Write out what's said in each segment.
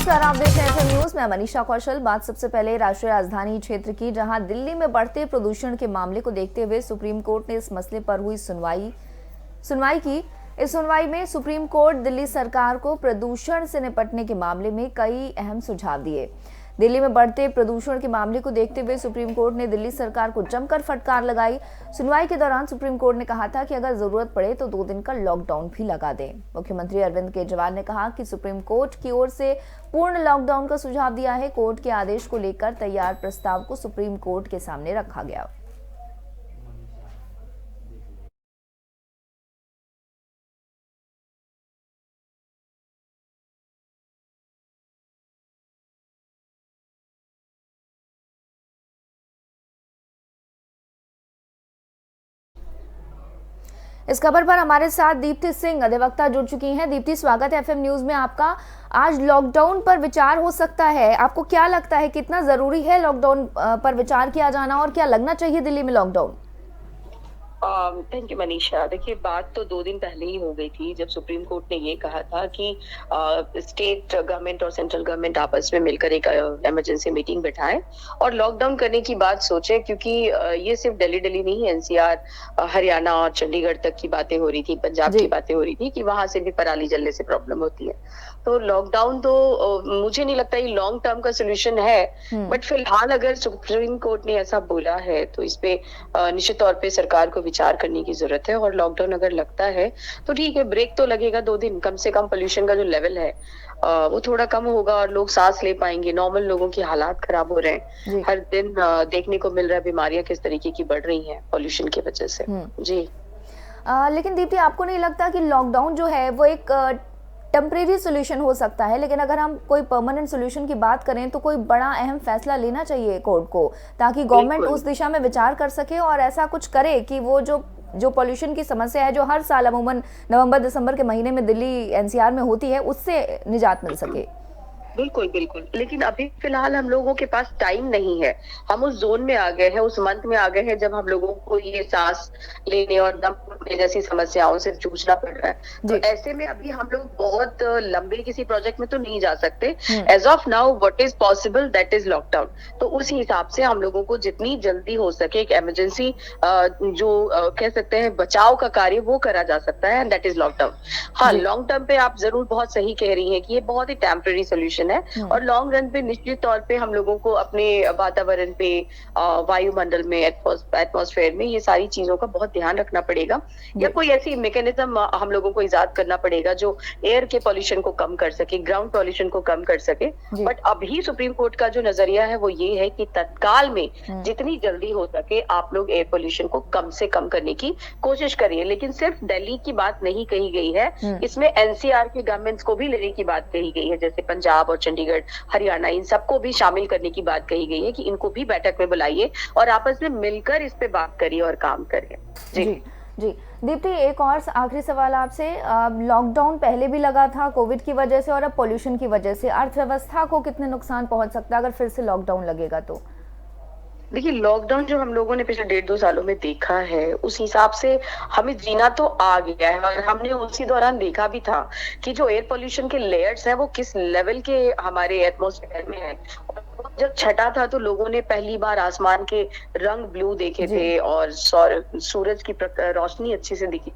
नमस्कार, आप देख रहे हैं एफएम न्यूज। मैं मनीषा कौशल। बात सबसे पहले राष्ट्रीय राजधानी क्षेत्र की, जहां दिल्ली में बढ़ते प्रदूषण के मामले को देखते हुए सुप्रीम कोर्ट ने इस मसले पर हुई सुनवाई की। इस सुनवाई में सुप्रीम कोर्ट दिल्ली सरकार को प्रदूषण से निपटने के मामले में कई अहम सुझाव दिए। दिल्ली में बढ़ते प्रदूषण के मामले को देखते हुए सुप्रीम कोर्ट ने दिल्ली सरकार को जमकर फटकार लगाई। सुनवाई के दौरान सुप्रीम कोर्ट ने कहा था कि अगर जरूरत पड़े तो 2 दिन का लॉकडाउन भी लगा दें। मुख्यमंत्री अरविंद केजरीवाल ने कहा कि सुप्रीम कोर्ट की ओर से पूर्ण लॉकडाउन का सुझाव दिया है। कोर्ट के आदेश को लेकर तैयार प्रस्ताव को सुप्रीम कोर्ट के सामने रखा गया। इस खबर पर हमारे साथ दीप्ति सिंह अधिवक्ता जुड़ चुकी हैं। दीप्ति, स्वागत है एफएम न्यूज में आपका। आज लॉकडाउन पर विचार हो सकता है, आपको क्या लगता है कितना जरूरी है लॉकडाउन पर विचार किया जाना, और क्या लगना चाहिए दिल्ली में लॉकडाउन? Thank you Manisha. देखिए, बात तो 2 दिन पहले ही हो गई थी जब सुप्रीम कोर्ट ने ये कहा था कि स्टेट गवर्नमेंट और सेंट्रल गवर्नमेंट आपस में मिलकर एक इमरजेंसी मीटिंग बिठाएं और लॉकडाउन करने की बात सोचे, क्योंकि ये सिर्फ दिल्ली नहीं, एनसीआर, हरियाणा और चंडीगढ़ तक की बातें हो रही थी, पंजाब की बातें हो रही थी कि वहां से भी पराली जलने से प्रॉब्लम होती है। तो लॉकडाउन तो मुझे नहीं लगता ये लॉन्ग टर्म का सोल्यूशन है, बट फिलहाल अगर सुप्रीम कोर्ट ने ऐसा बोला है तो इस पे निश्चित तौर पे सरकार को विचार करने की जरूरत है। और लॉकडाउन अगर लगता है तो ठीक है, ब्रेक तो लगेगा 2 दिन, कम से कम पोल्यूशन का जो लेवल है वो थोड़ा कम होगा और लोग सांस ले पाएंगे। नॉर्मल लोगों की हालात खराब हो रहे हैं, हर दिन देखने को मिल रहा है बीमारियां किस तरीके की बढ़ रही हैं पॉल्यूशन की वजह से। जी। लेकिन दीप्ति, आपको नहीं लगता कि लॉकडाउन जो है वो एक टेम्परेरी सोल्यूशन हो सकता है, लेकिन अगर हम कोई परमानेंट सोल्यूशन की बात करें तो कोई बड़ा अहम फैसला लेना चाहिए कोर्ट को, ताकि गवर्नमेंट उस दिशा में विचार कर सके और ऐसा कुछ करे कि वो जो पॉल्यूशन की समस्या है, जो हर साल अमूमन नवंबर दिसंबर के महीने में दिल्ली एनसीआर में होती है, उससे निजात मिल सके। बिल्कुल बिल्कुल, लेकिन अभी फिलहाल हम लोगों के पास टाइम नहीं है। हम उस जोन में आ गए हैं, उस मंथ में आ गए हैं जब हम लोगों को ये सांस लेने और दम घुटने जैसी समस्याओं से जूझना पड़ रहा है। तो ऐसे में अभी हम लोग बहुत लंबे किसी प्रोजेक्ट में तो नहीं जा सकते। As of now what is possible, that is lockdown. तो उस हिसाब से हम लोगों को जितनी जल्दी हो सके एक इमरजेंसी जो कह सकते हैं बचाव का कार्य, वो करा जा सकता है, एंड दैट इज लॉकडाउन। हाँ, लॉन्ग टर्म पे आप जरूर बहुत सही कह रही हैं कि ये बहुत ही टेम्पररी सोल्यूशन है और लॉन्ग रन पे निश्चित तौर पे हम लोगों को अपने वातावरण पे, वायुमंडल में, एटमॉस्फेयर में ये सारी चीजों का बहुत ध्यान रखना पड़ेगा, या कोई ऐसी मैकेनिज्म हम लोगों को इजाद करना पड़ेगा जो एयर के पॉल्यूशन को कम कर सके, ग्राउंड पॉल्यूशन को कम कर सके। बट अभी सुप्रीम कोर्ट का जो नजरिया है वो ये है कि तत्काल में जितनी जल्दी हो सके आप लोग एयर पॉल्यूशन को कम से कम करने की कोशिश करिए। लेकिन सिर्फ दिल्ली की बात नहीं कही गई है, इसमें एनसीआर के गवर्नमेंट्स को भी लेने की बात कही गई है, जैसे पंजाब और चंडीगढ़, हरियाणा, इन सबको भी शामिल करने की बात कही गई है कि इनको भी बैठक में बुलाइए और आपस में मिलकर इस पे बात करिए और काम करिए। जी जी। दीप्ति, एक और आखिरी सवाल आपसे। लॉकडाउन पहले भी लगा था कोविड की वजह से और अब पोल्यूशन की वजह से, अर्थव्यवस्था को कितने नुकसान पहुंच सकता है अगर फिर से लॉकडाउन लगेगा तो? देखिए, लॉकडाउन जो हम लोगों ने पिछले 1.5-2 सालों में देखा है, उस हिसाब से हमें जीना तो आ गया है और हमने उसी दौरान देखा भी था कि जो एयर पोल्यूशन के लेयर्स हैं वो किस लेवल के हमारे एटमॉस्फेयर में है। और जब छटा था तो लोगों ने पहली बार आसमान के रंग ब्लू देखे थे और सूरज की रोशनी अच्छे से दिखी।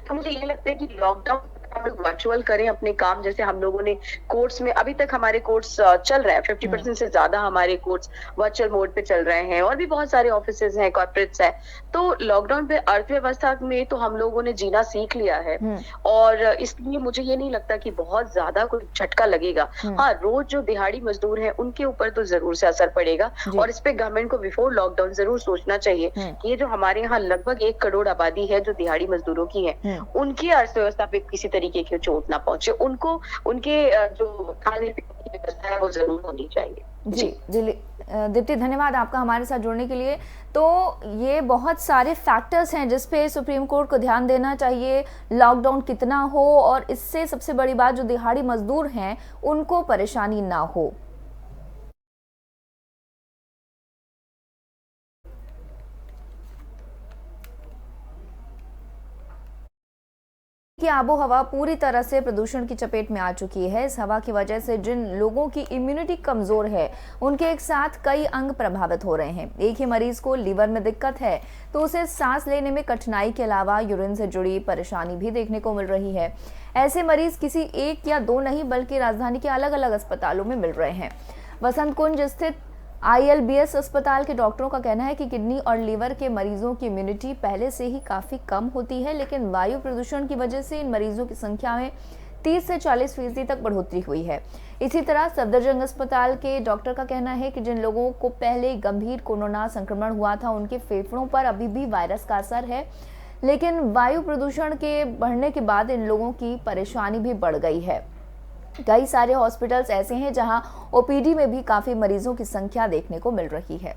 तो मुझे ये लगता है कि लॉकडाउन हम लोग वर्चुअल करें अपने काम, जैसे हम लोगों ने कोर्ट्स में, अभी तक हमारे कोर्ट्स चल रहे हैं, 50% से ज्यादा हमारे कोर्ट्स वर्चुअल मोड पे चल रहे हैं और भी बहुत सारे ऑफिसेज हैं, कॉर्पोरेट्स हैं। तो लॉकडाउन पे अर्थव्यवस्था में तो हम लोगों ने जीना सीख लिया है और इसलिए मुझे ये नहीं लगता कि बहुत ज्यादा कोई झटका लगेगा। हाँ, रोज जो दिहाड़ी मजदूर हैं उनके ऊपर तो जरूर से असर पड़ेगा और इस पे गवर्नमेंट को बिफोर लॉकडाउन जरूर सोचना चाहिए कि ये जो हमारे यहाँ लगभग 1 करोड़ आबादी है जो दिहाड़ी मजदूरों की है, उनकी अर्थव्यवस्था पे किसी तरीके की चोट ना पहुंचे, उनको उनके जो खाने पीने की व्यवस्था है वो जरूर होनी चाहिए। जी दीप्ति, धन्यवाद आपका हमारे साथ जुड़ने के लिए। तो ये बहुत सारे फैक्टर्स हैं जिसपे सुप्रीम कोर्ट को ध्यान देना चाहिए, लॉकडाउन कितना हो और इससे सबसे बड़ी बात जो दिहाड़ी मजदूर हैं उनको परेशानी ना हो। की आबो हवा पूरी तरह से प्रदूषण की चपेट में आ चुकी है। इस हवा की वजह से जिन लोगों की इम्यूनिटी कमजोर है, उनके एक साथ कई अंग प्रभावित हो रहे हैं। एक ही मरीज को लीवर में दिक्कत है तो उसे सांस लेने में कठिनाई के अलावा यूरिन से जुड़ी परेशानी भी देखने को मिल रही है। ऐसे मरीज किसी एक या दो नहीं बल्कि राजधानी के अलग अलग अस्पतालों में मिल रहे हैं। वसंत कुंज स्थित ILBS अस्पताल के डॉक्टरों का कहना है कि किडनी और लीवर के मरीजों की इम्यूनिटी पहले से ही काफी कम होती है, लेकिन वायु प्रदूषण की वजह से इन मरीजों की संख्या में 30 से 40% तक बढ़ोतरी हुई है। इसी तरह सफदरजंग अस्पताल के डॉक्टर का कहना है कि जिन लोगों को पहले गंभीर कोरोना संक्रमण हुआ था, उनके फेफड़ों पर अभी भी वायरस का असर है, लेकिन वायु प्रदूषण के बढ़ने के बाद इन लोगों की परेशानी भी बढ़ गई है। कई सारे हॉस्पिटल्स ऐसे हैं जहां OPD में भी काफी मरीजों की संख्या देखने को मिल रही है।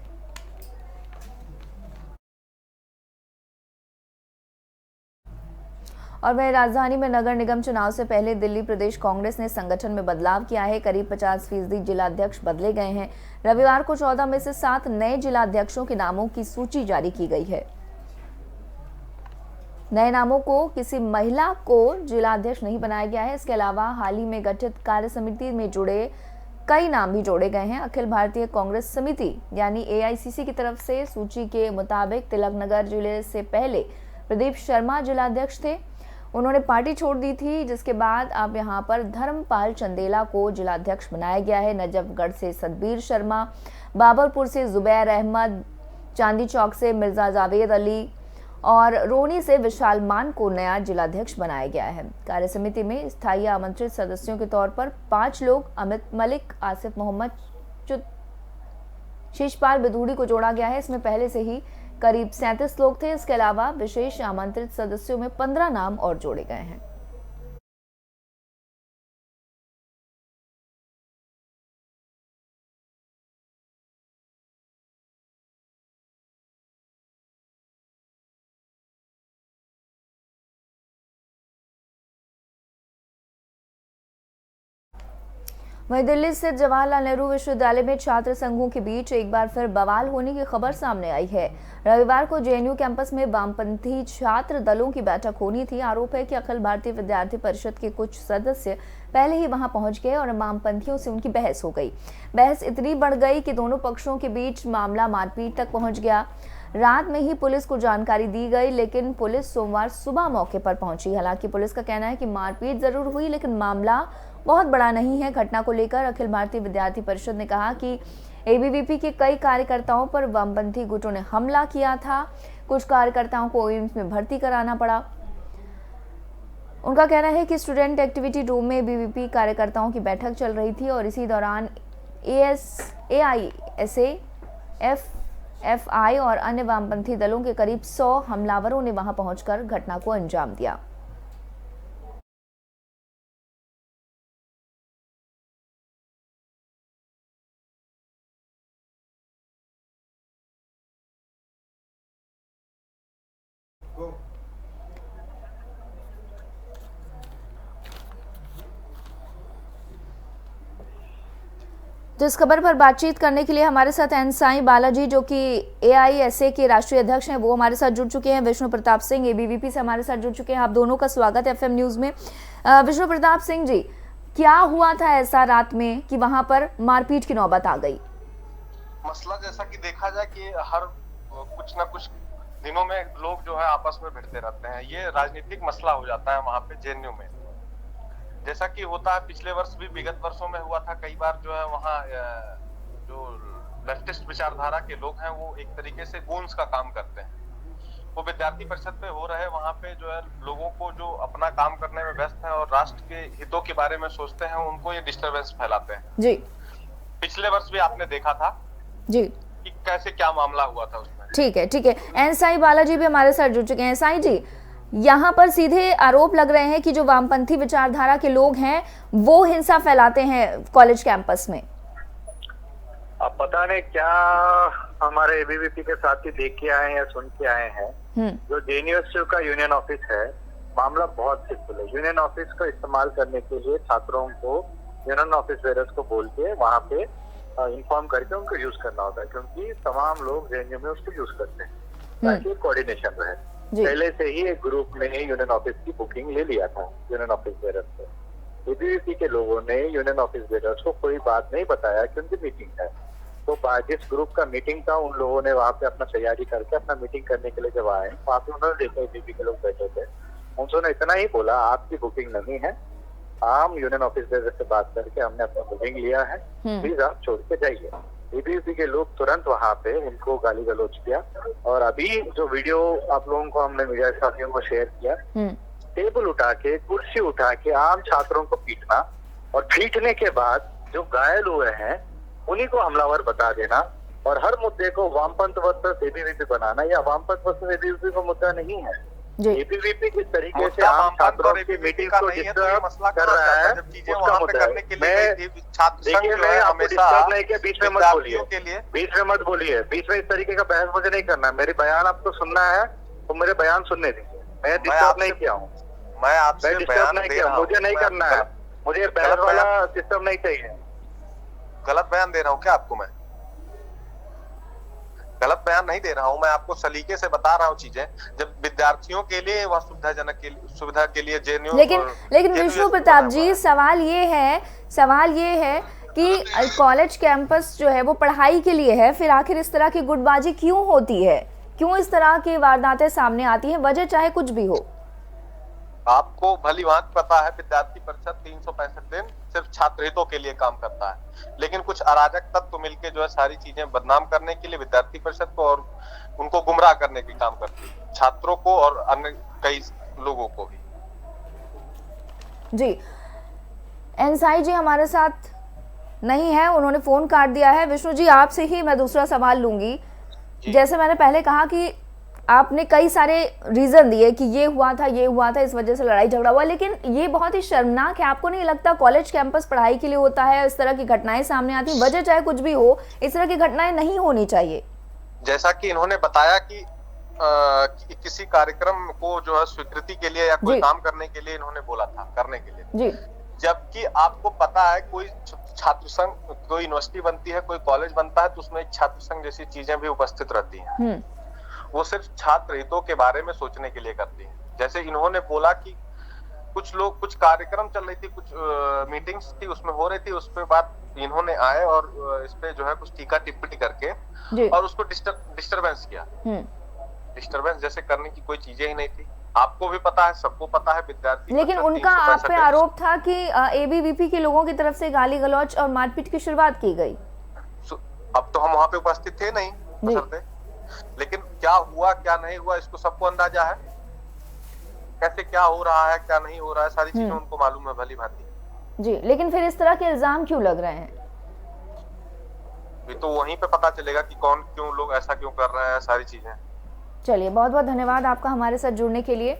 और वह राजधानी में नगर निगम चुनाव से पहले दिल्ली प्रदेश कांग्रेस ने संगठन में बदलाव किया है। करीब 50% जिलाध्यक्ष बदले गए हैं। रविवार को 14 में से 7 नए जिलाध्यक्षों के नामों की सूची जारी की गई है। नए नामों को किसी महिला को जिलाध्यक्ष नहीं बनाया गया है। इसके अलावा हाल ही में गठित कार्य समिति में जुड़े कई नाम भी जोड़े गए हैं। अखिल भारतीय कांग्रेस समिति यानी AICC की तरफ से सूची के मुताबिक तिलकनगर जिले से पहले प्रदीप शर्मा जिलाध्यक्ष थे। उन्होंने पार्टी छोड़ दी थी, जिसके बाद अब यहां पर धर्मपाल चंदेला को जिलाध्यक्ष बनाया गया है। नजफगढ़ से सतबीर शर्मा, बाबरपुर से जुबैर अहमद, चांदी चौक से मिर्जा जावेद अली और रोनी से विशाल मान को नया जिलाध्यक्ष बनाया गया है। कार्य समिति में स्थायी आमंत्रित सदस्यों के तौर पर 5 लोग अमित मलिक, आसिफ मोहम्मद, शीशपाल बिधूड़ी को जोड़ा गया है। इसमें पहले से ही करीब 37 लोग थे। इसके अलावा विशेष आमंत्रित सदस्यों में 15 नाम और जोड़े गए हैं। वहीं दिल्ली स्थित जवाहरलाल नेहरू विश्वविद्यालय में छात्र संघों के बीच एक बार फिर बवाल होने की खबर सामने आई है। रविवार को JNU कैंपस में वामपंथी छात्र दलों की बैठक होनी थी। आरोप है कि अखिल भारतीय विद्यार्थी परिषद के कुछ सदस्य पहले ही वहां पहुंच गए और वामपंथियों से उनकी बहस हो गई। बहस इतनी बढ़ गई कि दोनों पक्षों के बीच मामला मारपीट तक पहुंच गया। रात में ही पुलिस को जानकारी दी गई, लेकिन पुलिस सोमवार सुबह मौके पर पहुंची। हालांकि पुलिस का कहना है कि मारपीट जरूर हुई, लेकिन मामला बहुत बड़ा नहीं है। घटना को लेकर अखिल भारतीय विद्यार्थी परिषद ने कहा कि ABVP के कई कार्यकर्ताओं पर वामपंथी गुटों ने हमला किया था। कुछ कार्यकर्ताओं को एम्स में भर्ती कराना पड़ा। उनका कहना है कि स्टूडेंट एक्टिविटी रूम में ABVP कार्यकर्ताओं की बैठक चल रही थी और इसी दौरान AISA, FI और अन्य वामपंथी दलों के करीब 100 हमलावरों ने वहां पहुंचकर घटना को अंजाम दिया। तो इस खबर पर बातचीत करने के लिए हमारे साथ एन साई बालाजी, जो कि AISA के राष्ट्रीय अध्यक्ष हैं, वो हमारे साथ जुड़ चुके हैं। विष्णु प्रताप सिंह ABVP से हमारे साथ जुड़ चुके हैं। आप दोनों का स्वागत है FM न्यूज में। विष्णु प्रताप सिंह जी, क्या हुआ था ऐसा रात में कि वहां पर मारपीट की नौबत आ गई? मसला जैसा कि देखा जाए कि हर कुछ ना कुछ दिनों में लोग जो है आपस में भिड़ते रहते हैं। ये राजनीतिक मसला हो जाता है वहां पे JNU में, जैसा कि होता है पिछले वर्ष भी, विगत वर्षों में हुआ था कई बार। जो है वहाँ जो लेफ्टिस्ट विचारधारा के लोग हैं वो एक तरीके से गूंज का काम करते हैं। वो विद्यार्थी परिषद पे हो रहे वहाँ पे जो है लोगों को जो अपना काम करने में व्यस्त हैं और राष्ट्र के हितों के बारे में सोचते हैं, उनको ये डिस्टरबेंस फैलाते हैं। जी, पिछले वर्ष भी आपने देखा था जी कि कैसे क्या मामला हुआ था उसमें। ठीक है, ठीक है। एन साई बालाजी भी हमारे साथ जुड़ चुके हैं। साई जी, यहाँ पर सीधे आरोप लग रहे हैं कि जो वामपंथी विचारधारा के लोग हैं वो हिंसा फैलाते हैं कॉलेज कैंपस में। अब पता नहीं क्या हमारे ABVP के साथ ही देख के आए हैं या सुन के आए हैं। जो JNU का यूनियन ऑफिस है, मामला बहुत सिंपल है। यूनियन ऑफिस को इस्तेमाल करने के लिए छात्रों को यूनियन ऑफिस वेयरर्स को बोल के वहाँ पे इन्फॉर्म करके उनको यूज करना होता है, क्योंकि तमाम लोग JNU में उसको यूज करते हैं ताकि कोऑर्डिनेशन रहे। पहले से ही एक ग्रुप ने यूनियन ऑफिस की बुकिंग ले लिया था यूनियन ऑफिस बेरर्स से। एबीवीपी के लोगों ने यूनियन ऑफिस बेरर्स को कोई बात नहीं बताया कि उनकी मीटिंग है। तो जिस ग्रुप का मीटिंग था उन लोगों ने वहां पे अपना तैयारी करके अपना मीटिंग करने के लिए जब आए, वहां पे उन्होंने देखा एबीवीपी के लोग बैठे थे। उन्होंने इतना ही बोला, आपकी बुकिंग नहीं है, हम यूनियन ऑफिस बेरर से बात करके हमने अपना बुकिंग लिया है, प्लीज आप छोड़ के जाइए। एबीवीपी के लोग तुरंत वहां पे उनको गाली गलौज किया। और अभी जो वीडियो आप लोगों को हमने मीडिया साथियों को शेयर किया, टेबल उठा के, कुर्सी उठा के आम छात्रों को पीटना, और पीटने के बाद जो घायल हुए हैं उन्हीं को हमलावर बता देना, और हर मुद्दे को वामपंथ वर्सेस एबीवीपी बनाना। या वामपंथ वर्सेस एबीवीपी का मुद्दा नहीं है। एबीवीपी किस तरीके से आम छात्रों की मीटिंग को डिस्टर्ब कर रहा है उसका मुद्दा है। देखिए, मैं आपको डिस्टर्ब नहीं किया, बीच में मत बोलिए, बीच में मत बोलिए, बीच में इस तरीके का बहस मुझे नहीं करना। मेरे बयान आपको सुनना है तो मेरे बयान सुनने दीजिए। मैं डिस्टर्ब नहीं किया हूँ, मैं आपसे डिस्टर्ब नहीं किया, मुझे नहीं करना है, मुझे बहस वाला सिस्टम नहीं चाहिए। गलत बयान दे रहा हूँ क्या आपको? मैं गलत बयान नहीं दे रहा हूँ, मैं आपको सलीके से बता रहा हूँ चीजें। जब विद्यार्थियों के लिए वह सुविधा के लिए जेएनयू, लेकिन विष्णु प्रताप जी, सवाल ये है कि कॉलेज कैंपस जो है वो पढ़ाई के लिए है, फिर आखिर इस तरह की गुटबाजी क्यों होती है? क्यों इस तरह की वारदातें सामने आती हैं? वजह चाहे कुछ भी हो। आपको भली भांति पता है, विद्यार्थी परिषद 365 दिन सिर्फ छात्र हितों के लिए काम करता है, लेकिन कुछ अराजक तत्व मिलके जो है सारी चीजें बदनाम करने के लिए विद्यार्थी परिषद को और उनको गुमराह करने के काम करती है, छात्रों को और अन्य कई लोगों को भी। जी, एनसाई जी हमारे साथ नहीं है, उन्होंने फोन काट दिया है। विष्णु जी, आपसे ही मैं दूसरा सवाल लूंगी। जैसे मैंने पहले कहा कि आपने कई सारे रीजन दिए कि ये हुआ था, इस वजह से लड़ाई झगड़ा हुआ, लेकिन ये बहुत ही शर्मनाक है। आपको नहीं लगता कॉलेज कैंपस पढ़ाई के लिए होता है, इस तरह की घटनाएं सामने आती, वजह चाहे कुछ भी हो, इस तरह की घटनाएं नहीं होनी चाहिए? जैसा कि इन्होंने बताया कि किसी कार्यक्रम को जो है स्वीकृति के लिए या कोई काम करने के लिए इन्होंने बोला था, करने के लिए जी। जबकि आपको पता है कोई छात्र संघ, कोई यूनिवर्सिटी बनती है, कोई कॉलेज बनता है, तो उसमें एक छात्र संघ जैसी चीजें भी उपस्थित रहती हैं। वो सिर्फ छात्र हितों के बारे में सोचने के लिए करती हैं। जैसे इन्होंने बोला कि कुछ लोग, कुछ कार्यक्रम चल रही थी, कुछ मीटिंग्स थी, उसमें हो रही थी, उस पे बात इन्होंने आए और इस पे जो है कुछ टीका टिप्पणी करके और उसको डिस्टरबेंस किया। डिस्टरबेंस जैसे करने की कोई चीजें ही नहीं थी। आपको भी पता है, सबको पता है, विद्यार्थी। लेकिन उनका आप पे आरोप था कि एबीवीपी के लोगों की तरफ से गाली गलौज और मारपीट की शुरुआत की गई। अब तो हम वहां पे उपस्थित थे नहीं, लेकिन क्या हुआ क्या नहीं हुआ इसको सबको अंदाजा है, कैसे क्या हो रहा है क्या नहीं हो रहा है, सारी चीजें उनको मालूम है भली भांति जी। लेकिन फिर इस तरह के इल्जाम क्यों लग रहे हैं? ये तो वहीं पे पता चलेगा कि कौन क्यों लोग ऐसा क्यों कर रहे हैं, सारी चीजें। चलिए, बहुत बहुत धन्यवाद आपका हमारे साथ जुड़ने के लिए।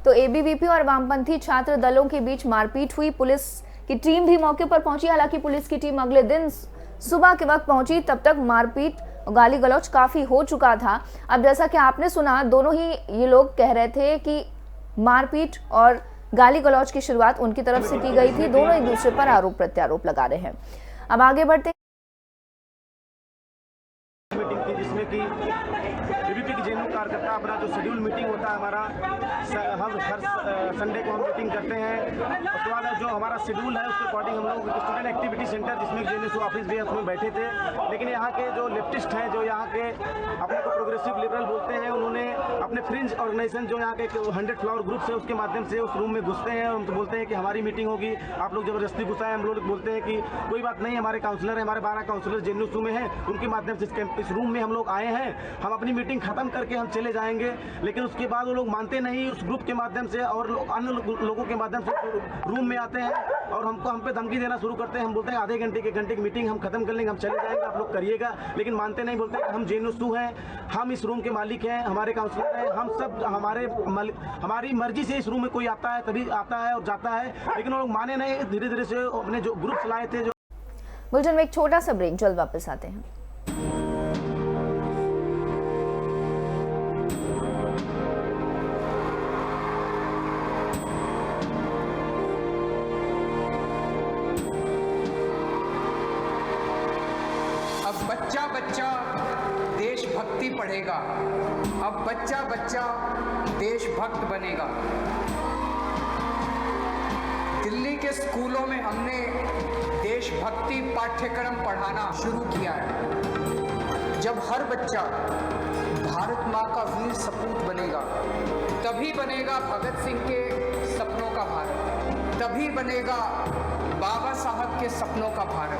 तो एबीवीपी और वामपंथी छात्र दलों के बीच मारपीट हुई, पुलिस की टीम भी मौके पर पहुंची। हालांकि पुलिस की टीम अगले दिन सुबह के वक्त पहुंची, तब तक मारपीट गाली गलौज काफी हो चुका था। अब जैसा कि आपने सुना, दोनों ही ये लोग कह रहे थे कि मारपीट और गाली गलौज की शुरुआत उनकी तरफ से की गई थी। दोनों एक दूसरे पर आरोप प्रत्यारोप लगा रहे हैं। अब आगे बढ़ते मीटिंग थी जिसमें कि एबीवीपी की जेएनयू कार्यकर्ता अपना जो शेड्यूल मीटिंग होता है हमारा, हम हर संडे को हम मीटिंग करते हैं। उसके बाद जो हमारा शेड्यूल है उसके अकॉर्डिंग हम लोग स्टूडेंट एक्टिविटी सेंटर जिसमें जेएनयू ऑफिस भी है उसमें बैठे थे। लेकिन यहाँ के जो लेफ्टिस्ट हैं, जो यहाँ के अपने को प्रोग्रेसिव लिबरल बोलते हैं, उन्होंने अपने फ्रिंज ऑर्गेनाइजेशन जो यहाँ के 100 फ्लावर ग्रुप है उसके माध्यम से उस रूम में घुसते हैं। हम तो बोलते हैं कि हमारी मीटिंग होगी, आप लोग जबरदस्ती घुसाए। हम लोग बोलते हैं कि कोई बात नहीं, हमारे काउंसलर है, हमारे 12 काउंसलर जेएनयू में हैं, उनके माध्यम से इस रूम में हम लोग आए हैं, हम अपनी मीटिंग खत्म करके हम चले जाएंगे। लेकिन उसके बाद वो लोग मानते नहीं, उस ग्रुप के माध्यम से और अन्य लोगों के माध्यम से रूम में आते हैं और हम पे धमकी देना शुरू करते हैं। हम बोलते हैं आधे घंटे के घंटे की मीटिंग हम खत्म कर लेंगे, हम चले जाएंगे, आप लोग करिएगा। लेकिन मानते नहीं, बोलते हैं हम जेएनयू हैं, हम इस रूम के मालिक हैं, हमारे काउंसलर हैं, हम सब हमारी मर्जी से इस रूम में कोई आता है तभी आता है और जाता है। लेकिन वो लोग माने नहीं, धीरे धीरे से अपने जो ग्रुप चलाए थे। बुलेटिन में एक छोटा सा ब्रेक, जल्द वापस आते हैं। अब बच्चा बच्चा देशभक्ति पढ़ेगा, अब बच्चा बच्चा देशभक्त बनेगा। दिल्ली के स्कूलों में हमने देशभक्ति पाठ्यक्रम पढ़ाना शुरू किया है। जब हर बच्चा भारत माँ का वीर सपूत बनेगा, तभी बनेगा भगत सिंह के सपनों का भारत, तभी बनेगा बाबा साहब के सपनों का भारत।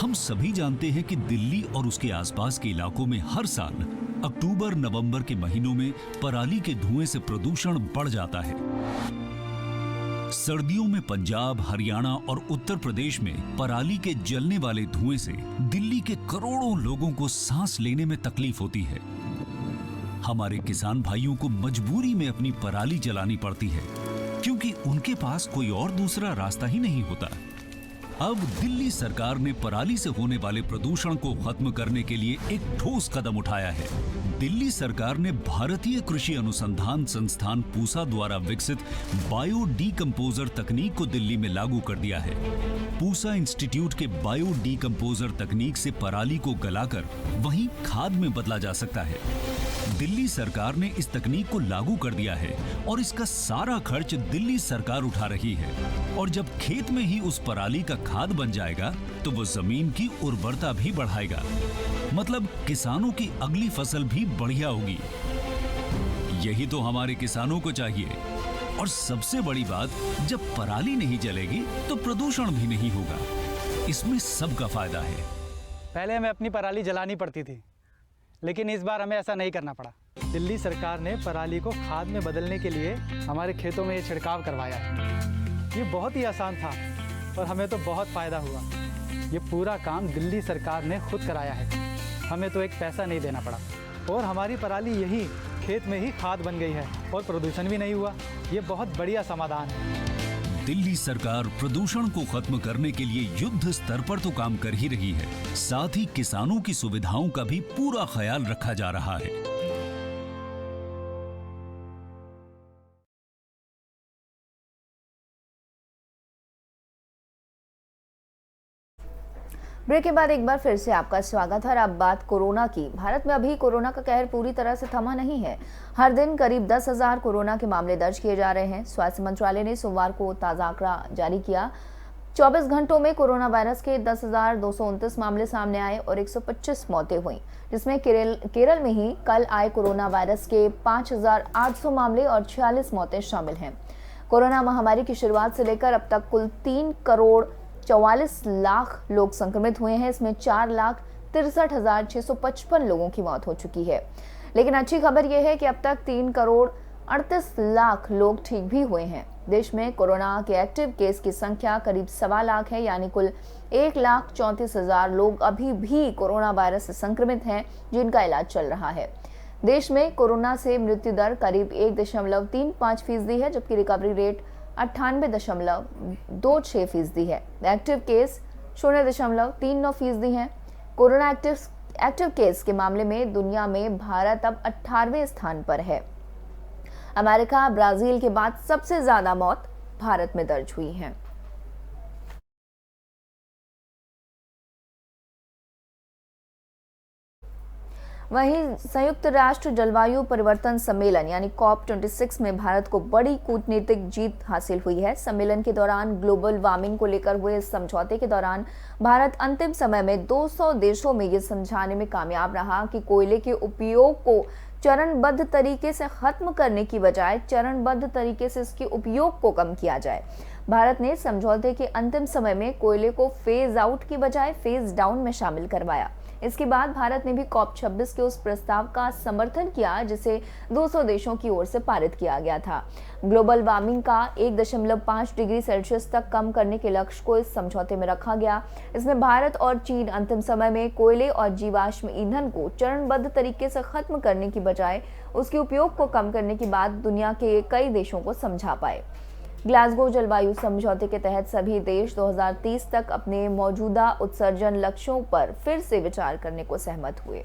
हम सभी जानते हैं कि दिल्ली और उसके आसपास के इलाकों में हर साल अक्टूबर नवंबर के महीनों में पराली के धुएं से प्रदूषण बढ़ जाता है। सर्दियों में पंजाब, हरियाणा और उत्तर प्रदेश में पराली के जलने वाले धुएं से दिल्ली के करोड़ों लोगों को सांस लेने में तकलीफ होती है। हमारे किसान भाइयों को मजबूरी में अपनी पराली जलानी पड़ती है, क्योंकि उनके पास कोई और दूसरा रास्ता ही नहीं होता। अब दिल्ली सरकार ने पराली से होने वाले प्रदूषण को खत्म करने के लिए एक ठोस कदम उठाया है। दिल्ली सरकार ने भारतीय कृषि अनुसंधान संस्थान पूसा द्वारा विकसित बायो डीकंपोजर तकनीक को दिल्ली में लागू कर दिया है। पूसा इंस्टीट्यूट के बायो डीकंपोजर तकनीक से पराली को गलाकर वहीं खाद में बदला जा सकता है। दिल्ली सरकार ने इस तकनीक को लागू कर दिया है और इसका सारा खर्च दिल्ली सरकार उठा रही है। और जब खेत में ही उस पराली का खाद बन जाएगा तो वो जमीन की उर्वरता भी बढ़ाएगा, मतलब किसानों की अगली फसल भी बढ़िया होगी। यही तो हमारे किसानों को चाहिए। और सबसे बड़ी बात, जब पराली नहीं जलेगी तो प्रदूषण भी नहीं होगा। इसमें सबका फायदा है। पहले हमें अपनी पराली जलानी पड़ती थी, लेकिन इस बार हमें ऐसा नहीं करना पड़ा। दिल्ली सरकार ने पराली को खाद में बदलने के लिए हमारे खेतों में ये छिड़काव करवाया है। ये बहुत ही आसान था और हमें तो बहुत फ़ायदा हुआ। ये पूरा काम दिल्ली सरकार ने खुद कराया है, हमें तो एक पैसा नहीं देना पड़ा और हमारी पराली यही खेत में ही खाद बन गई है और प्रदूषण भी नहीं हुआ। ये बहुत बढ़िया समाधान है। दिल्ली सरकार प्रदूषण को खत्म करने के लिए युद्ध स्तर पर तो काम कर ही रही है, साथ ही किसानों की सुविधाओं का भी पूरा ख्याल रखा जा रहा है। ब्रेक के बाद एक बार फिर से आपका स्वागत है। अब बात कोरोना की। भारत में अभी कोरोना का कहर पूरी तरह से थमा नहीं है। हर दिन करीब 10,000 कोरोना के मामले दर्ज किए जा रहे हैं। स्वास्थ्य मंत्रालय ने सोमवार को ताजा आंकड़ा जारी किया। 24 घंटों में कोरोना वायरस के 10,229 मामले सामने आए और 125 मौतें हुई, जिसमें केरल में ही कल आए कोरोना वायरस के 5,800 मामले और 46 मौतें शामिल हैं। कोरोना महामारी की शुरुआत से लेकर अब तक कुल 3,44,00,000 लोग संक्रमित हुए हैं। इसमें 4,63,655 लोगों की मौत हो चुकी है। लेकिन अच्छी खबर यह है कि अब तक 3,38,00,000 लोग ठीक भी हुए हैं। देश में कोरोना के एक्टिव केस की संख्या करीब 1.25 लाख है, यानी कुल 1,34,000 लोग अभी भी कोरोना वायरस से संक्रमित हैं, जिनका इलाज चल रहा है। देश में कोरोना से मृत्यु दर करीब 1.35% है, जबकि रिकवरी रेट 98.26% है। एक्टिव केस 0.39% है। कोरोना एक्टिव केस के मामले में दुनिया में भारत अब 18वें स्थान पर है। अमेरिका, ब्राजील के बाद सबसे ज्यादा मौत भारत में दर्ज हुई है। वहीं संयुक्त राष्ट्र जलवायु परिवर्तन सम्मेलन यानी COP26 में भारत को बड़ी कूटनीतिक जीत हासिल हुई है। सम्मेलन के दौरान ग्लोबल वार्मिंग को लेकर हुए इस समझौते के दौरान भारत अंतिम समय में 200 देशों में ये समझाने में कामयाब रहा कि कोयले के उपयोग को चरणबद्ध तरीके से खत्म करने की बजाय चरणबद्ध तरीके से इसके उपयोग को कम किया जाए। भारत ने समझौते के अंतिम समय में कोयले को फेज आउट की बजाय फेज डाउन में शामिल करवाया। इसके बाद भारत ने भी COP26 के उस प्रस्ताव का समर्थन किया जिसे 200 देशों की ओर से पारित किया गया था। ग्लोबल वार्मिंग का 1.5 डिग्री सेल्सियस तक कम करने के लक्ष्य को इस समझौते में रखा गया। इसमें भारत और चीन अंतिम समय में कोयले और जीवाश्म ईंधन को चरणबद्ध तरीके से खत्म करने की बजाय उसके उपयोग को कम करने की बात दुनिया के कई देशों को समझा पाए। ग्लासगो जलवायु समझौते के तहत सभी देश 2030 तक अपने मौजूदा उत्सर्जन लक्ष्यों पर फिर से विचार करने को सहमत हुए।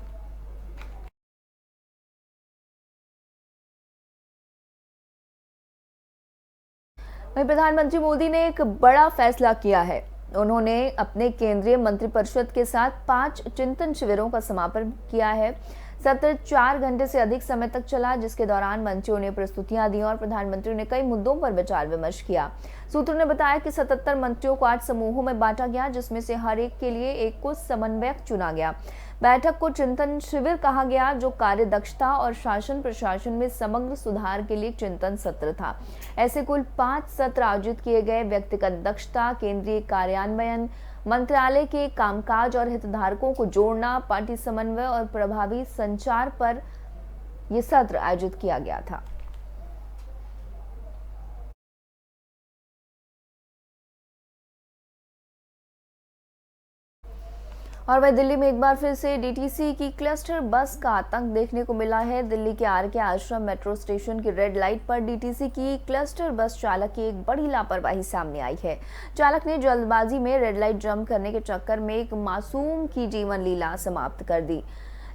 वहीं प्रधानमंत्री मोदी ने एक बड़ा फैसला किया है। उन्होंने अपने केंद्रीय मंत्रिपरिषद के साथ 5 चिंतन शिविरों का समापन किया है। सत्र 4 घंटे से अधिक समय तक चला, जिसके दौरान मंत्रियों ने प्रस्तुतियां दी और प्रधानमंत्री ने कई मुद्दों पर विचार विमर्श किया। सूत्रों ने बताया कि 77 मंत्रियों को 8 समूहों में बांटा गया, जिसमें से हर एक के लिए एक कुछ समन्वयक चुना गया। बैठक को चिंतन शिविर कहा गया, जो कार्य दक्षता और शासन प्रशासन में समग्र सुधार के लिए चिंतन सत्र था। ऐसे कुल 5 सत्र आयोजित किए गए। व्यक्तिगत दक्षता, केंद्रीय कार्यान्वयन, मंत्रालय के कामकाज और हितधारकों को जोड़ना, पार्टी समन्वय और प्रभावी संचार पर यह सत्र आयोजित किया गया था। और वह दिल्ली में एक बार फिर से डीटीसी की क्लस्टर बस का आतंक देखने को मिला है। दिल्ली के आरके आश्रम मेट्रो स्टेशन की रेड लाइट पर डीटीसी की क्लस्टर बस चालक की एक बड़ी लापरवाही सामने आई है। चालक ने जल्दबाजी में रेड लाइट जंप करने के चक्कर में एक मासूम की जीवन लीला समाप्त कर दी।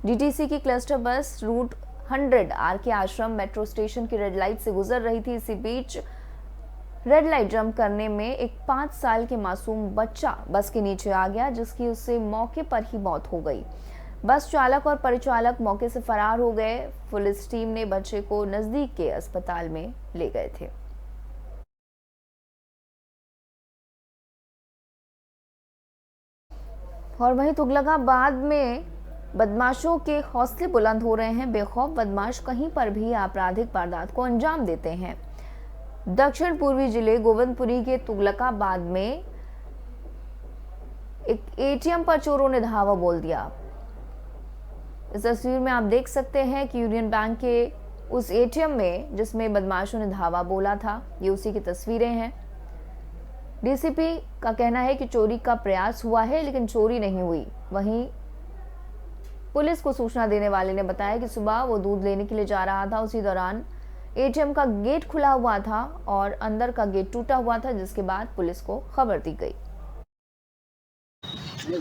डीटीसी की क्लस्टर बस रूट 100 आरके आश्रम मेट्रो स्टेशन की रेड लाइट से गुजर रही थी। इसी बीच रेड लाइट जंप करने में एक 5 साल के मासूम बच्चा बस के नीचे आ गया, जिसकी उससे मौके पर ही मौत हो गई। बस चालक और परिचालक मौके से फरार हो गए। पुलिस टीम ने बच्चे को नजदीक के अस्पताल में ले गए थे। और वहीं तुगलकाबाद में बदमाशों के हौसले बुलंद हो रहे हैं। बेखौफ बदमाश कहीं पर भी आपराधिक वारदात को अंजाम देते हैं। दक्षिण पूर्वी जिले गोविंदपुरी के तुगलकाबाद में एक एटीएम पर चोरों ने धावा बोल दिया। इस तस्वीर में आप देख सकते हैं कि यूनियन बैंक के उस एटीएम में जिसमें बदमाशों ने धावा बोला था, ये उसी की तस्वीरें हैं। डीसीपी का कहना है कि चोरी का प्रयास हुआ है, लेकिन चोरी नहीं हुई। वहीं पुलिस को सूचना देने वाले ने बताया कि सुबह वो दूध लेने के लिए जा रहा था। उसी दौरान एटीएम का गेट खुला हुआ था और अंदर का गेट टूटा हुआ था, जिसके बाद पुलिस को खबर दी गई।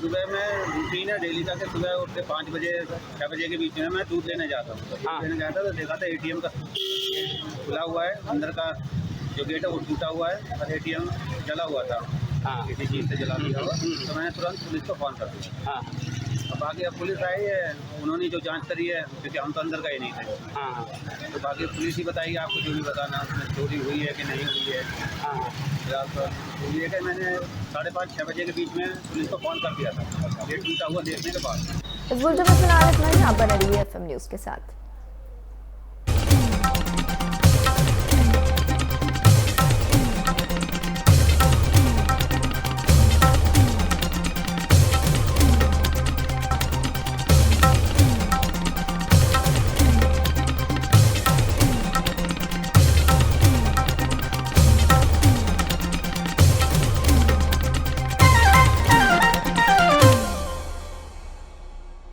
सुबह में रूटीन है डेली का कि सुबह उठ के 5 बजे 6 बजे के बीच में मैं दूध लेने जाता हूँ। दूध लेने जाता तो देखा था एटीएम का खुला हुआ है, अंदर का जो गेट है वो टूटा हुआ है और एटीएम जला हुआ था। किसी चीज़ से जला दिया हुआ, तो मैंने तुरंत पुलिस को फ़ोन कर दिया। अब बाकी अब पुलिस आई है, उन्होंने जो जांच करी है, क्योंकि हम तो अंदर गए नहीं थे। तो बाकी पुलिस ही बताएगी आपको, जो भी बताना उसमें चोरी हुई है कि नहीं हुई है। फिलहाल तो ये कि मैंने 5:30-6 बजे के बीच में पुलिस को फ़ोन कर दिया था, गेट टूटा हुआ देखने के बाद। इस बुलेटिन में फिलहाल इतना ही। आप बने रहिए FM न्यूज़ के साथ।